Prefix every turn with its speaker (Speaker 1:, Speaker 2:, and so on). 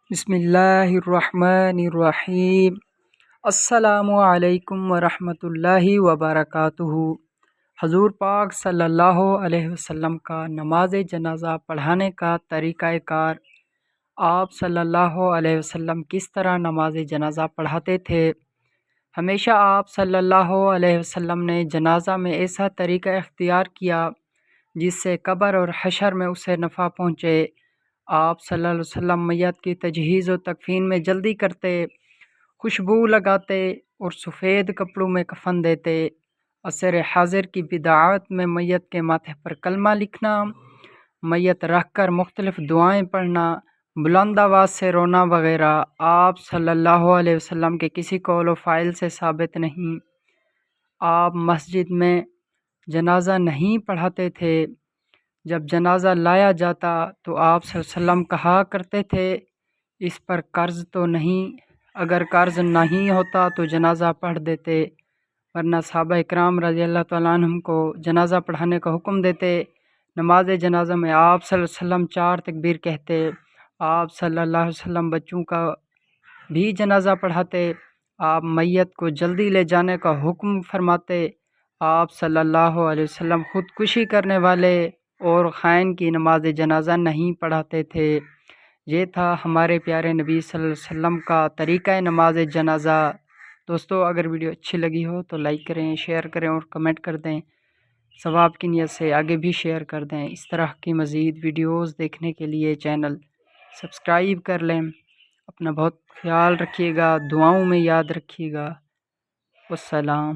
Speaker 1: بسم اللہ الرحمن الرحیم۔ السلام علیکم ورحمۃ اللہ وبرکاتہ۔ حضور پاک صلی اللہ علیہ وسلم کا نماز جنازہ پڑھانے کا طریقہ کار۔ آپ صلی اللہ علیہ وسلم کس طرح نماز جنازہ پڑھاتے تھے؟ ہمیشہ آپ صلی اللہ علیہ وسلم نے جنازہ میں ایسا طریقہ اختیار کیا جس سے قبر اور حشر میں اسے نفع پہنچے۔ آپ صلی اللہ علیہ وسلم میت کی تجہیز و تکفین میں جلدی کرتے، خوشبو لگاتے اور سفید کپڑوں میں کفن دیتے۔ عصر حاضر کی بدعات میں میت کے ماتھے پر کلمہ لکھنا، میت رکھ کر مختلف دعائیں پڑھنا، بلند آواز سے رونا وغیرہ آپ صلی اللہ علیہ وسلم کے کسی قول و فعل سے ثابت نہیں۔ آپ مسجد میں جنازہ نہیں پڑھاتے تھے۔ جب جنازہ لایا جاتا تو آپ صلی اللہ علیہ وسلم کہا کرتے تھے، اس پر قرض تو نہیں؟ اگر قرض نہیں ہوتا تو جنازہ پڑھ دیتے، ورنہ صحابہ اکرام رضی اللہ تعالیٰ عنہم کو جنازہ پڑھانے کا حکم دیتے۔ نماز جنازہ میں آپ صلی اللہ علیہ وسلم 4 تکبیر کہتے۔ آپ صلی اللہ علیہ وسلم بچوں کا بھی جنازہ پڑھاتے۔ آپ میت کو جلدی لے جانے کا حکم فرماتے۔ آپ صلی اللہ علیہ وسلم خودکشی کرنے والے اور خائن کی نماز جنازہ نہیں پڑھاتے تھے۔ یہ تھا ہمارے پیارے نبی صلی اللہ علیہ وسلم کا طریقہ نماز جنازہ۔ دوستو، اگر ویڈیو اچھی لگی ہو تو لائک کریں، شیئر کریں اور کمنٹ کر دیں۔ ثواب کی نیت سے آگے بھی شیئر کر دیں۔ اس طرح کی مزید ویڈیوز دیکھنے کے لیے چینل سبسکرائب کر لیں۔ اپنا بہت خیال رکھیے گا، دعاؤں میں یاد رکھیے گا۔ والسلام۔